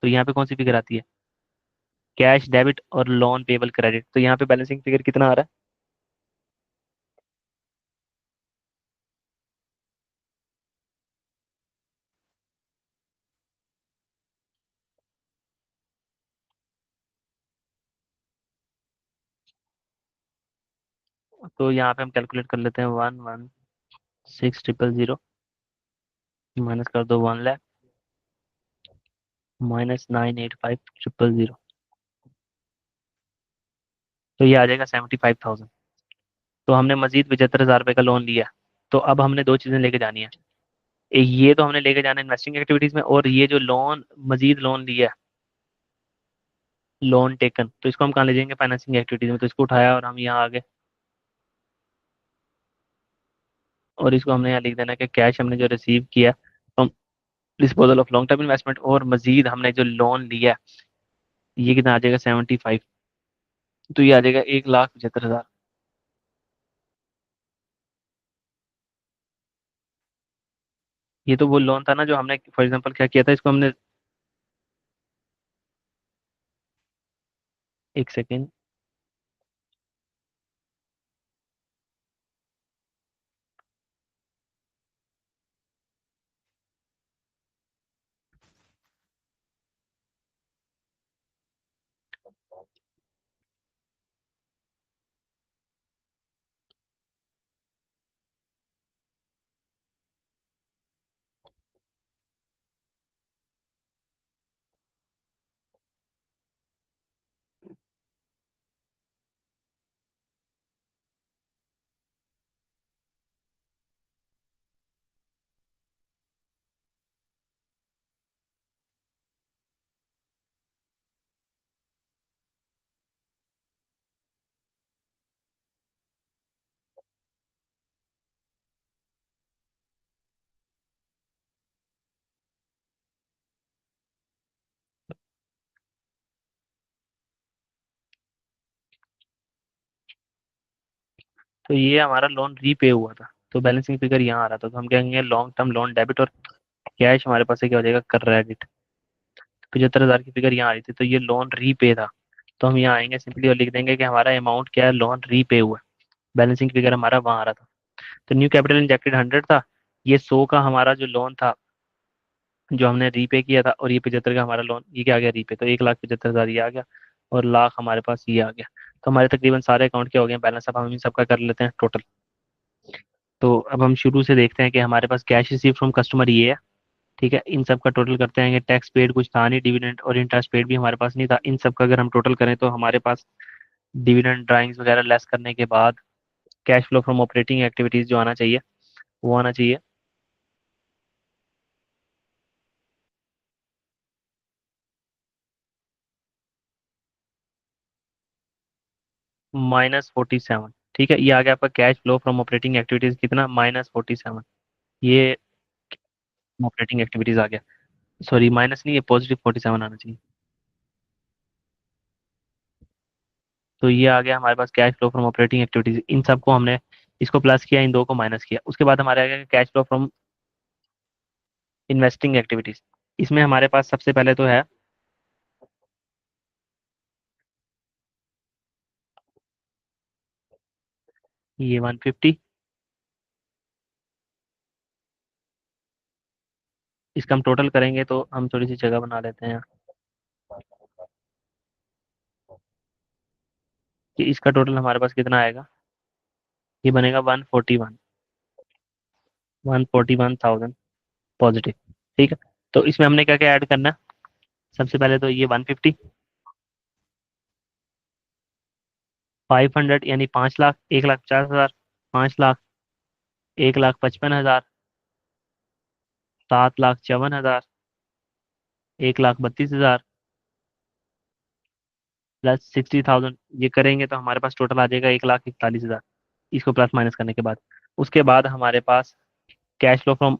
तो यहाँ पे कौन सी फिगर आती है, कैश डेबिट और लोन पेबल क्रेडिट। तो यहाँ पे बैलेंसिंग फिगर कितना आ रहा है। तो यहाँ पे हम कैलकुलेट कर लेते हैं, 116,000 माइनस कर दो 1 लाख, माइनस 985,000, तो ये आ जाएगा 75,000। तो हमने मजीद 75,000 रुपये का लोन लिया। तो अब हमने दो चीजें लेके जानी है, ये तो हमने लेके जाना है इन्वेस्टिंग एक्टिविटीज में, और ये जो लोन मजीद लोन लिया है, लोन टेकन, तो इसको हम कहाँ ले जाएंगे, फाइनेंसिंग एक्टिविटीज में। तो इसको उठाया और हम यहाँ आ गए, और इसको हमने यहाँ लिख देना कि कैश हमने जो रिसीव किया from disposal of long term investment, और मजीद हमने जो लोन लिया ये कितना आ जाएगा, 75। तो ये आ जाएगा 1,75,000। ये तो वो लोन था ना जो हमने फॉर एग्जांपल क्या किया था, इसको हमने, एक सेकेंड, तो ये हमारा लोन रीपे हुआ था, तो बैलेंसिंग फिगर यहाँ आ रहा था, तो हम कहेंगे लॉन्ग टर्म लोन डेबिट, और कैश हमारे पास है क्या हो जाएगा, क्रेडिट। 75,000 की फिगर यहाँ आ रही थी, तो ये लोन रीपे था। तो हम यहाँ आएंगे सिंपली और लिख देंगे कि हमारा अमाउंट क्या है, लोन रीपे हुआ है। बैलेंसिंग फिगर हमारा वहाँ आ रहा था। तो न्यू कैपिटल इंजेक्टेड 100 था, ये 100 का हमारा जो लोन था जो हमने रीपे किया था, और ये 75 का हमारा लोन, ये क्या आ गया, रीपे। तो 1,75,000 ये आ गया, और लाख हमारे पास ये आ गया। तो हमारे तकरीबन सारे अकाउंट क्या हो गए बैलेंस। अब हम इन सबका कर लेते हैं टोटल। तो अब हम शुरू से देखते हैं कि हमारे पास कैश रिसीव फ्रॉम कस्टमर ये है। ठीक है, इन सब का टोटल करते हैं कि टैक्स पेड कुछ था नहीं, डिविडेंड और इंटरेस्ट पेड भी हमारे पास नहीं था। इन सब का अगर हम टोटल करें तो हमारे पास डिविडेंड ड्राइंग्स वगैरह लेस करने के बाद cash flow from operating activities जो आना चाहिए वो आना चाहिए -47। ठीक है, ये आ गया आपका cash flow from operating activities कितना, -47। ये ऑपरेटिंग एक्टिविटीज आ गया, सॉरी माइनस नहीं, ये +47 आना चाहिए। तो ये आ गया हमारे पास cash flow from operating activities. इन सबको हमने इसको प्लस किया, इन दो को माइनस किया, उसके बाद हमारे आ गया cash flow from investing activities. इसमें हमारे पास सबसे पहले तो है ये 150। इसका हम टोटल करेंगे तो हम थोड़ी सी जगह बना लेते हैं कि इसका टोटल हमारे पास कितना आएगा। ये बनेगा 141,000 पॉजिटिव। ठीक है, तो इसमें हमने क्या क्या ऐड करना है। सबसे पहले तो ये 150, 500 यानी 5 लाख, 1,50,000, 5 लाख, 1,55,000, 7,54,000, 1,32,000 +60,000। ये करेंगे तो हमारे पास टोटल आ जाएगा 1,41,000, इसको प्लस माइनस करने के बाद। उसके बाद हमारे पास cash flow from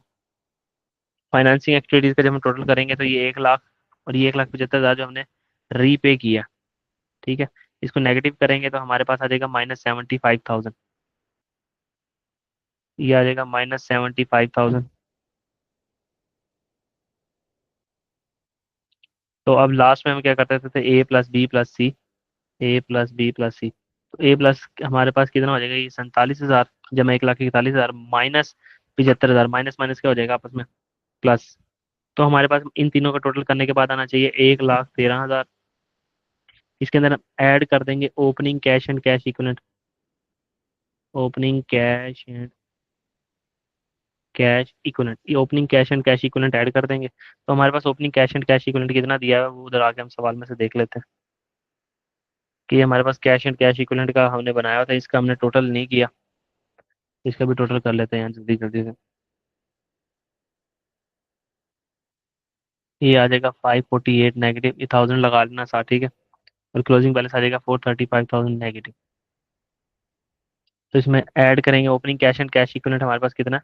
financing activities का जब हम टोटल करेंगे तो ये 1 लाख और ये 1,75,000 जो हमने रीपे किया। ठीक है, इसको नेगेटिव करेंगे तो हमारे पास आ जाएगा -75,000। ये आ जाएगा -75,000। तो अब लास्ट में हम क्या करते थे, A+B+C, A+B+C। तो A+ हमारे पास कितना हो जाएगा, ये 47,000 जमा 1,41,000 -75,000, माइनस माइनस क्या हो जाएगा आपस में, प्लस। तो हमारे पास इन तीनों का टोटल करने के बाद आना चाहिए 1,13,000। इसके अंदर हम ऐड कर देंगे opening cash and cash equivalent, opening cash and cash equivalent, ये opening cash and cash equivalent add कर देंगे। तो हमारे पास opening cash and cash equivalent कितना दिया है वो उधर आके हम सवाल में से देख लेते हैं कि हमारे पास कैश एंड कैश इक्विवेलेंट का हमने बनाया था, इसका हमने टोटल नहीं किया। इसका भी टोटल कर लेते हैं यहाँ जल्दी जल्दी से। ये आ जाएगा 548 नेगेटिव, ये 1000 लगा लेना साथ। ठीक है, और क्लोजिंग बैलेंस आ जाएगा 435,000 नेगेटिव। तो इसमें ऐड करेंगे opening cash and cash equivalent हमारे पास कितना,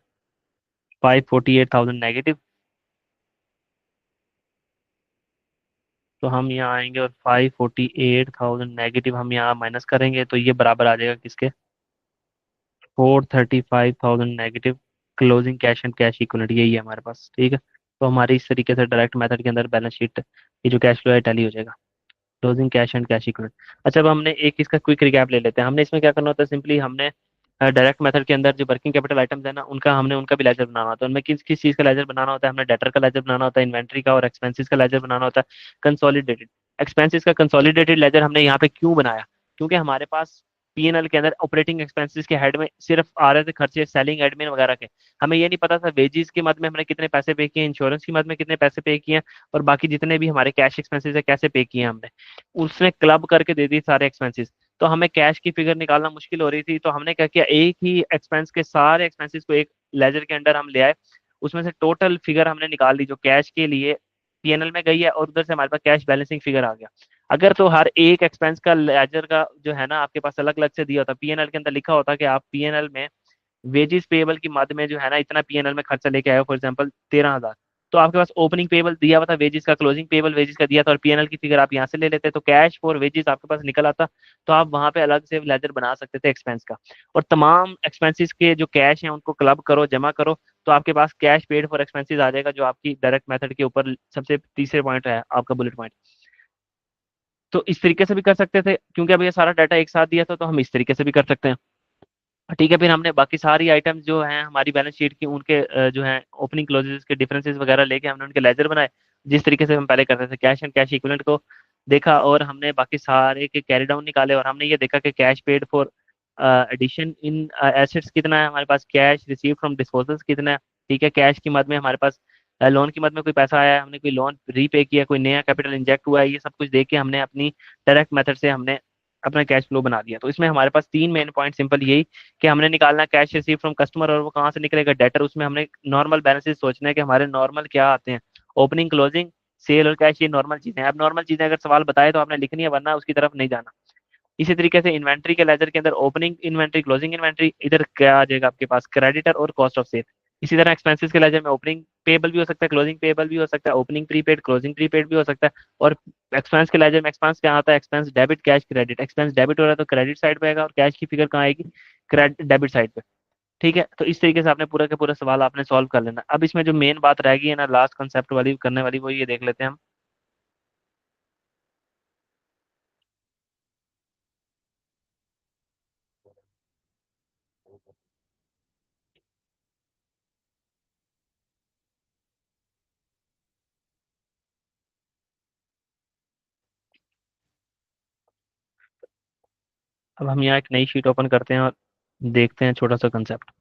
548,000 नेगेटिव। तो हम यहाँ आएंगे और 548,000 नेगेटिव हम यहाँ माइनस करेंगे तो ये बराबर आ जाएगा किसके, 435,000 negative closing cash and cash equivalent, यही है हमारे पास। ठीक है, तो हमारी इस तरीके से डायरेक्ट मेथड के अंदर बैलेंस शीट ये जो कैश फ्लो है टैली हो जाएगा, closing cash and cash equivalent. अच्छा, अब हमने एक इसका क्विक रिकैप ले लेते हैं। हमने इसमें क्या करना होता है, सिंपली हमने डायरेक्ट मेथड के अंदर जो वर्किंग कैपिटल आइटम्स है ना उनका हमने उनका भी लेजर बनाना होता है। उनमें किस किस चीज़ का लेजर बनाना होता है, हमने डेटर का लेजर बनाना होता है, इन्वेंट्री का और एक्सपेंसेस का लेजर बनाना होता है, कंसोलिडेटेड। एक्सपेंसेस का कंसोलिडेटेड लेजर हमने यहाँ पे क्यों बनाया, क्योंकि हमारे पास P&L के अंदर ऑपरेटिंग एक्सपेंसेस के हेड में सिर्फ आ रहे थे खर्चे सेलिंग एडमिन वगैरह के। हमें ये नहीं पता था वेजेस की मद में हमने कितने पैसे पे किए, इंश्योरेंस की मद में कितने पैसे पे किए, और बाकी जितने भी हमारे कैश एक्सपेंसेस है कैसे पे किए हमने। उसने क्लब करके दे दी सारे एक्सपेंसेस। तो हमें कैश की फिगर निकालना मुश्किल हो रही थी, तो हमने क्या किया, एक ही एक्सपेंस के सारे एक्सपेंसेस को एक लेजर के अंडर हम ले आए। उसमें से टोटल फिगर हमने निकाल दी जो कैश के लिए P&L में गई है, और उधर से हमारे पास कैश बैलेंसिंग फिगर आ गया। अगर तो हर एक एक्सपेंस का लेजर का जो है ना आपके पास अलग अलग से दिया होता, P&L के अंदर लिखा होता कि आप P&L में वेजेस पेबल की मद में जो है ना इतना P&L में खर्चा लेके आए हो, फॉर एग्जांपल 13,000। तो आपके पास ओपनिंग पेबल दिया हुआ था वेजेस का, क्लोजिंग पेबल वेजेस का दिया था, और P&L की फिगर आप यहाँ से ले लेते तो कैश फॉर वेजेस आपके पास निकल आता। तो आप वहां पे अलग से लेजर बना सकते थे एक्सपेंस का। और तमाम एक्सपेंसेस के जो कैश हैं उनको क्लब करो, जमा करो, तो आपके पास कैश पेड फॉर एक्सपेंसेस आ जाएगा, जो आपकी डायरेक्ट मेथड के ऊपर सबसे तीसरे पॉइंट है आपका बुलेट पॉइंट। तो इस तरीके से भी कर सकते थे, क्योंकि अब ये सारा डाटा एक साथ दिया था, तो हम इस तरीके से भी कर सकते हैं। ठीक है, फिर हमने बाकी सारी आइटम्स जो हैं हमारी बैलेंस शीट की उनके जो हैं ओपनिंग क्लोजेस के डिफरेंसेस वगैरह लेके हमने उनके लेजर बनाए, जिस तरीके से हम पहले करते थे। कैश एंड कैश इक्विवेलेंट को देखा, और हमने बाकी सारे के कैरी डाउन निकाले, और हमने ये देखा कि cash paid for addition in assets कितना है हमारे पास, कैश रिसीव फ्रॉम डिस्पोजल्स कितना है, ठीक है, कैश की मद में हमारे पास लोन की मद में कोई पैसा आया है, हमने कोई लोन रीपे किया, कोई नया कैपिटल इंजेक्ट हुआ है, ये सब कुछ देख के हमने अपनी डायरेक्ट मेथड से हमने अपना कैश फ्लो बना दिया। तो इसमें हमारे पास तीन मेन पॉइंट सिंपल यही कि हमने निकालना कैश रिसीव फ्रॉम कस्टमर, और वो कहाँ से निकलेगा, डेटर। उसमें हमने नॉर्मल बैलेंसेस सोचना है कि हमारे नॉर्मल क्या आते हैं, ओपनिंग क्लोजिंग सेल और कैश, ये नॉर्मल चीजें हैं। अब नॉर्मल चीजें अगर सवाल बताए तो आपने लिखनी है, वरना उसकी तरफ नहीं जाना। इसी तरीके से इन्वेंट्री के लेजर के अंदर ओपनिंग इन्वेंट्री क्लोजिंग इन्वेंट्री, इधर क्या आ जाएगा आपके पास, क्रेडिटर और कॉस्ट ऑफ सेल। इसी तरह एक्सपेंसेस के लेजर में ओपनिंग पेबल भी हो सकता है, क्लोजिंग पेबल भी हो सकता है, ओपनिंग प्रीपेड क्लोजिंग प्रीपेड भी हो सकता है। और एक्सपेंस के लेजर में एक्सपेंस क्या आता है, expense debit cash credit, expense debit हो रहा है तो क्रेडिट साइड पे आएगा, और कैश की फिगर कहाँ आएगी, क्रेडिट डेबिट साइड पे। ठीक है, तो इस तरीके से आपने पूरा का पूरा सवाल आपने सॉल्व कर लेना। अब इसमें जो मेन बात रह गई है ना, लास्ट कंसेप्ट वाली करने वाली, वो ये देख लेते हैं हम। अब हम यहाँ एक नई शीट ओपन करते हैं और देखते हैं छोटा सा कंसेप्ट।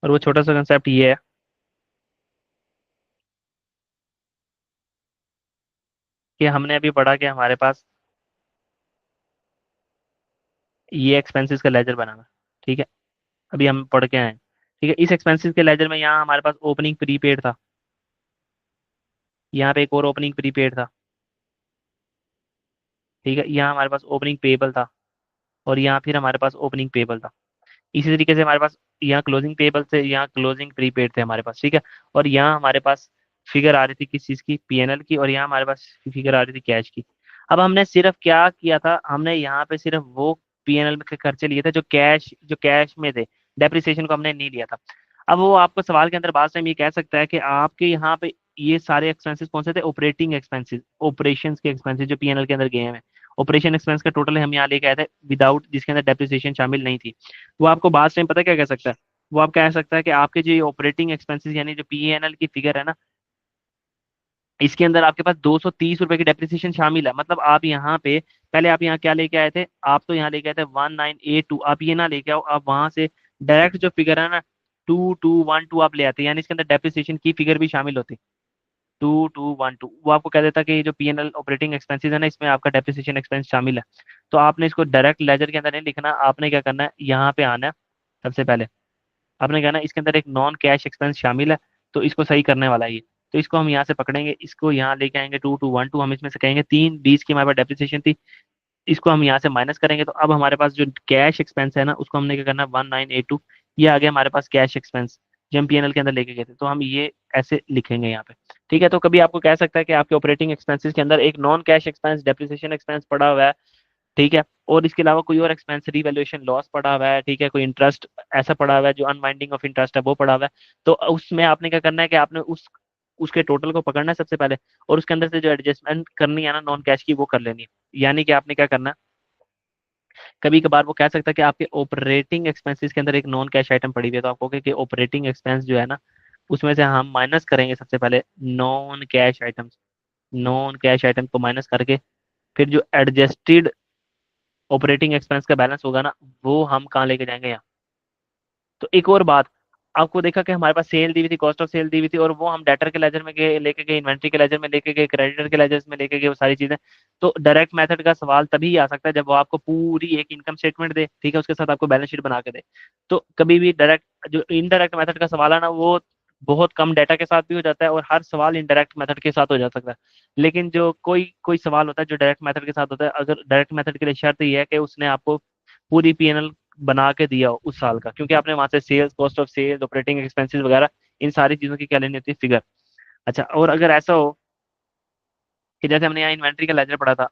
और वो छोटा सा कंसेप्ट ये है कि हमने अभी पढ़ा कि हमारे पास ये एक्सपेंसेस का लेजर बनाना, ठीक है, अभी हम पढ़ के आए हैं। ठीक है, इस एक्सपेंसेस के लेजर में यहाँ हमारे पास ओपनिंग प्रीपेड था, यहाँ पे एक और ओपनिंग प्रीपेड था, ठीक है, यहाँ हमारे पास ओपनिंग पेबल था, और यहाँ फिर हमारे पास ओपनिंग पेबल था। इसी तरीके से हमारे पास यहाँ क्लोजिंग पेबल थे, यहाँ क्लोजिंग प्रीपेड थे हमारे पास, ठीक है। और यहाँ हमारे पास फिगर आ रही थी किस चीज़ की, पीएनएल की, और यहाँ हमारे पास फिगर आ रही थी कैश की। अब हमने सिर्फ क्या किया था, हमने यहाँ पे सिर्फ वो पीएनएल के खर्चे लिए थे जो कैश में थे, डेप्रिसिएशन को हमने नहीं लिया था। अब वो आपको सवाल के अंदर बात टाइम ये कह सकता है कि आपके यहाँ पे ये सारे एक्सपेंसेस कौन से थे, ऑपरेटिंग एक्सपेंसेस, ऑपरेशंस के एक्सपेंसेस जो पीएनएल के अंदर गए हैं। ऑपरेशन एक्सपेंस का टोटल हम यहाँ लेके आए थे विदाउट, जिसके अंदर डेप्रिसिएशन शामिल नहीं थी। वो आपको बात टाइम पता क्या कह सकता है, वो आप कह सकता है कि आपके जो ऑपरेटिंग एक्सपेंसेस यानी जो पीएनएल की फिगर है ना, इसके अंदर आपके पास 230 रुपए की डेप्रिसिएशन शामिल है। मतलब आप यहाँ पे पहले आप यहाँ क्या लेके आए थे, आप तो यहाँ लेके आए थे 1982, आप ये ना लेके आओ, आप वहां से डायरेक्ट जो फिगर है ना 2212 आप ले आते, यानी इसके अंदर डेप्रिसिएशन की फिगर भी शामिल होती। 2212 वो आपको कह देता कि ये जो पीएनएल ऑपरेटिंग एक्सपेंसेस है ना, इसमें आपका डेप्रिसिएशन एक्सपेंस शामिल है। तो आपने इसको डायरेक्ट लेजर के अंदर नहीं लिखना, आपने क्या करना है, यहाँ पे आना है। सबसे पहले आपने कहना है इसके अंदर एक नॉन कैश एक्सपेंस शामिल है, तो इसको सही करने वाला है ये। तो इसको हम यहाँ से पकड़ेंगे, इसको यहाँ लेके आएंगे 2212, हम इसमें से कहेंगे 320 की हमारे पास डेप्रिसिएशन थी, इसको हम यहाँ से माइनस करेंगे। तो अब हमारे पास जो कैश एक्सपेंस है ना, उसको हमने क्या करना है, 1982, ये आ गया हमारे पास कैश एक्सपेंस जो हम पीएनएल के अंदर लेके गए थे। तो हम ये ऐसे लिखेंगे यहाँ पे। ठीक है, तो कभी आपको कह सकता है कि आपके ऑपरेटिंग एक्सपेंसेस के अंदर एक non cash expense depreciation expense पड़ा हुआ है, ठीक है, और इसके अलावा कोई और एक्सपेंस रिवैल्यूएशन लॉस पड़ा हुआ है, ठीक है, कोई इंटरेस्ट ऐसा पड़ा हुआ है जो अनवाइंडिंग ऑफ इंटरेस्ट है वो पड़ा हुआ है। तो उसमें आपने क्या करना है कि आपने उसके टोटल को पकड़ना है सबसे पहले, और उसके अंदर से जो एडजस्टमेंट करनी है ना नॉन कैश की, वो कर लेनी है। यानी कि आपने क्या करना है, कभी कभार वो कह सकता है कि आपके ऑपरेटिंग एक्सपेंसेस के अंदर एक नॉन कैश आइटम पड़ी हुई है, तो आप कहोगे कि ऑपरेटिंग एक्सपेंस जो है ना, उसमें से हम माइनस करेंगे सबसे पहले non cash items, non cash item को माइनस करके फिर जो एडजस्टेड ऑपरेटिंग एक्सपेंस का बैलेंस होगा ना, वो हम कहाँ लेके जाएंगे, यहाँ। तो एक और बात, आपको देखा कि हमारे पास सेल दी हुई थी, कॉस्ट ऑफ सेल दी हुई थी, और वो हम डेटर के लेजर में गए लेके गए, इन्वेंट्री के लेजर में लेके गए, क्रेडिटर के लेजर में लेके गए, वो सारी चीजें। तो डायरेक्ट मेथड का सवाल तभी आ सकता है जब वो आपको पूरी एक इनकम स्टेटमेंट दे, ठीक है, उसके साथ आपको बैलेंस शीट बना के दे। तो कभी भी डायरेक्ट जो इनडायरेक्ट मेथड का सवाल है ना, वो बहुत कम डाटा के साथ भी हो जाता है, और हर सवाल इनडायरेक्ट मेथड के साथ हो जा सकता है। लेकिन जो कोई कोई सवाल होता है जो डायरेक्ट मेथड के साथ होता है, अगर डायरेक्ट मेथड के लिए शर्त ये है कि उसने आपको पूरी पीएनएल बना के दिया हो उस साल का, क्योंकि आपने वहां से sales, cost of sales, operating expenses वगैरह, इन सारी चीजों की क्या लेनी होती है, फिगर। अच्छा, और अगर ऐसा हो कि जैसे हमने यहाँ इन्वेंट्री का लेजर पढ़ा था,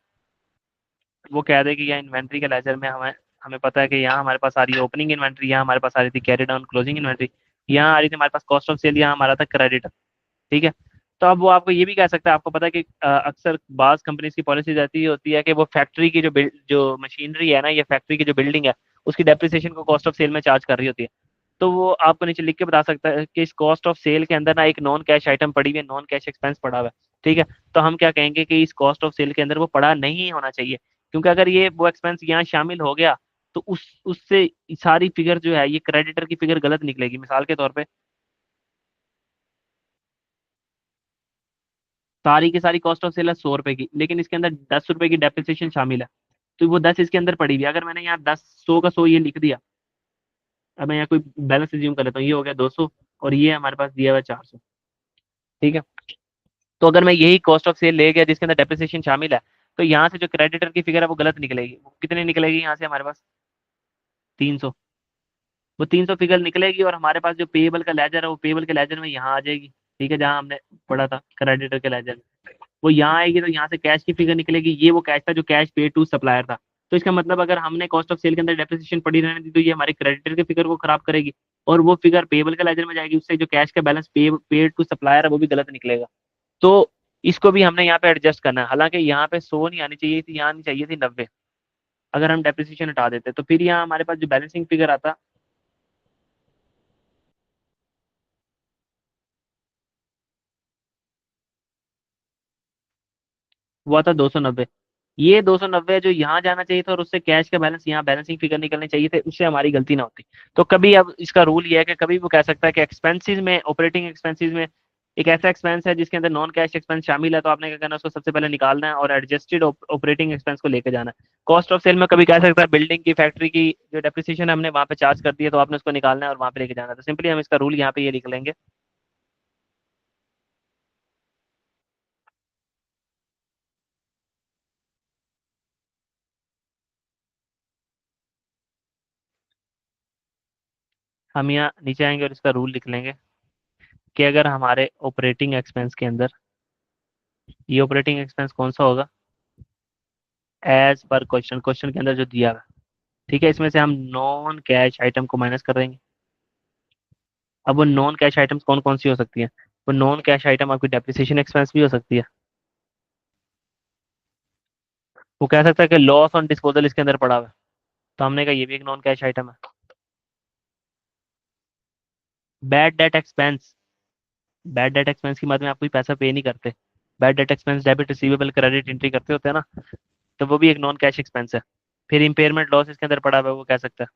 वो कह दे कि यहाँ इन्वेंट्री के लेजर में हमें हमें पता है कि यहाँ हमारे पास आ रही है ओपनिंग इन्वेंट्री, यहाँ हमारे पास आ रही थी कैरी डाउन क्लोजिंग इन्वेंट्री, यहाँ आ रही थी हमारे पास कॉस्ट ऑफ सेल, यहाँ हमारा था क्रेडिट, ठीक है। तो अब वो आपको ये भी कह सकता है, आपको पता है कि अक्सर बाज कंपनीज की पॉलिसी ऐसी होती है कि वो फैक्ट्री की जो मशीनरी है ना, या फैक्ट्री की जो बिल्डिंग है, उसकी डेप्रिसिएशन को कॉस्ट ऑफ सेल में चार्ज कर रही होती है। तो वो आपको नीचे लिख के बता सकता है कि इस कॉस्ट ऑफ सेल के अंदर ना एक नॉन कैश आइटम पड़ी हुई है, नॉन कैश एक्सपेंस पड़ा हुआ है, ठीक है। तो हम क्या कहेंगे कि इस कॉस्ट ऑफ सेल के अंदर वो पड़ा नहीं होना चाहिए, क्योंकि अगर ये वो एक्सपेंस यहाँ शामिल हो गया, तो उस उससे सारी फिगर जो है ये क्रेडिटर की फिगर गलत निकलेगी। मिसाल के तौर पे सारी की सारी कॉस्ट ऑफ सेल है 100 रुपए की, लेकिन इसके अंदर 10 रुपए की डेप्रिसिएशन शामिल है, तो वो 10 इसके अंदर पड़ी हुई है। अगर मैंने यहाँ 10 100 का 100 ये लिख दिया, अब मैं यहाँ कोई बैलेंस रिज्यूम कर लेता हूँ, ये हो गया 200 और ये हमारे पास दिया हुआ है 400। ठीक है, तो अगर मैं यही कॉस्ट ऑफ सेल ले गया जिसके अंदर डेप्रिसिएशन शामिल है, तो यहाँ से जो क्रेडिटर की फिगर है वो गलत निकलेगी। वो कितनी निकलेगी यहाँ से हमारे पास? 300। वो 300 फिगर निकलेगी और हमारे पास जो पेएबल का लेजर है वो पेएबल के लेजर में यहाँ आ जाएगी। ठीक है, जहाँ हमने पढ़ा था क्रेडिटर के लेजर में, वो यहाँ आएगी, तो यहाँ से कैश की फिगर निकलेगी। ये वो कैश था जो कैश पे टू सप्लायर था। तो इसका मतलब अगर हमने कॉस्ट ऑफ सेल के अंदर डेप्रिसिएशन पड़ी रहने दी तो ये हमारे क्रेडिटर की फिगर को खराब करेगी, और वो फिगर पेएबल के लेजर में जाएगी, उससे जो कैश का बैलेंस पेड टू सप्लायर है वो भी गलत निकलेगा। तो इसको भी हमने यहाँ पे एडजस्ट करना है। हालांकि यहाँ पे 100 नहीं आनी चाहिए थी, यहाँ आनी चाहिए थी 90। अगर हम डेप्रिसिएशन हटा देते तो फिर यहाँ हमारे पास जो बैलेंसिंग फिगर आता वो आता 290। ये 290 जो यहाँ जाना चाहिए था और उससे कैश का बैलेंस यहाँ बैलेंसिंग फिगर निकलने चाहिए थे, उससे हमारी गलती ना होती। तो कभी अब इसका रूल ये है कि कभी वो कह सकता है कि एक्सपेंसेस में, ऑपरेटिंग एक्सपेंसेस में एक ऐसा एक्सपेंस है जिसके अंदर नॉन कैश एक्सपेंस शामिल है, तो आपने क्या करना है, उसको सबसे पहले निकालना है और एडजस्टेड ऑपरेटिंग एक्सपेंस को लेके जाना है। कॉस्ट ऑफ सेल में कभी कह सकता है बिल्डिंग की, फैक्ट्री की जो डेप्रिसिएशन हमने वहाँ पे चार्ज कर दी है, तो आपने उसको निकालना है और वहाँ पे लेके जाना है। तो सिंपली हम इसका रूल यहाँ पे ये लिख लेंगे। हम यहाँ नीचे आएंगे और इसका रूल लिख लेंगे कि अगर हमारे ऑपरेटिंग एक्सपेंस के अंदर, ये ऑपरेटिंग एक्सपेंस कौन सा होगा, एज पर क्वेश्चन, क्वेश्चन के अंदर जो दिया हुआ है, ठीक है, इसमें से हम नॉन कैश आइटम को माइनस कर देंगे। अब वो नॉन कैश आइटम्स कौन कौन सी हो सकती हैं? वो नॉन कैश आइटम आपकी डेप्रिसिएशन एक्सपेंस भी हो सकती है। वो कह सकता है कि लॉस ऑन डिस्पोजल इसके अंदर पड़ा हुआ है, तो हमने कहा ये भी एक नॉन कैश आइटम है। Bad debt expense, bad debt expense की मद में आप कोई पैसा पे नहीं करते। Bad debt expense debit receivable credit entry करते होते हैं ना, तो वो भी एक नॉन कैश एक्सपेंस है। फिर इम्पेयरमेंट लॉस इसके अंदर पड़ा हुआ है, वो कह सकता है।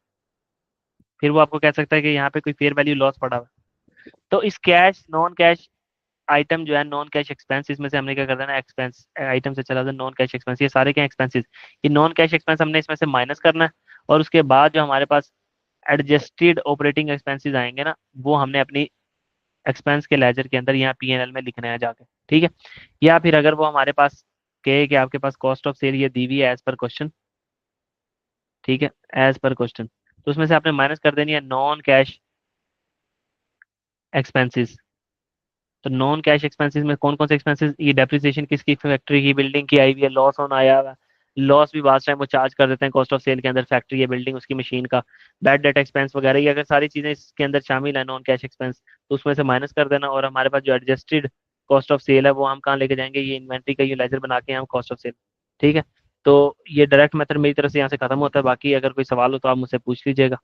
फिर वो आपको कह सकता है कि यहाँ पे कोई फेयर वैल्यू लॉस पड़ा हुआ है। तो इस कैश नॉन कैश आइटम जो है नॉन कैश एक्सपेंस, इसमें से हमने क्या कर देना, एक्सपेंस आइटम से चला जाए नॉन कैश एक्सपेंस, ये सारे क्या एक्सपेंसेस, ये नॉन कैश एक्सपेंस हमने इसमें से माइनस करना है। और उसके बाद जो हमारे पास एडजस्टेड ऑपरेटिंग एक्सपेंसेस आएंगे ना, वो हमने अपनी एक्सपेंस के लेजर के अंदर यहाँ पीएनएल में लिखना है जाके। ठीक है, या फिर अगर वो हमारे पास कहे कि आपके पास कॉस्ट ऑफ सेल ये दी हुई है एज पर क्वेश्चन, ठीक है, एज पर क्वेश्चन, तो उसमें से आपने माइनस कर देनी है नॉन कैश एक्सपेंसेस। तो नॉन कैश एक्सपेंसेस में कौन कौन से एक्सपेंसेस, ये डेप्रिसिएशन किसकी, फैक्ट्री की, बिल्डिंग की आई हुई है, लॉस ऑन आया हुआ है, लॉस भी लास्ट टाइम वो चार्ज कर देते हैं कॉस्ट ऑफ सेल के अंदर, फैक्ट्री या बिल्डिंग उसकी मशीन का, बैड डेट एक्सपेंस वगैरह, ये अगर सारी चीजें इसके अंदर शामिल है नॉन कैश एक्सपेंस, तो उसमें से माइनस कर देना। और हमारे पास जो एडजस्टेड कॉस्ट ऑफ सेल है वो हम कहाँ लेके जाएंगे, ये इन्वेंट्री का ये लेजर बना के हम कॉस्ट ऑफ सेल। ठीक है, तो ये डायरेक्ट मेथड मेरी तरफ से यहाँ से खत्म होता है। बाकी अगर कोई सवाल हो तो आप मुझसे पूछ लीजिएगा।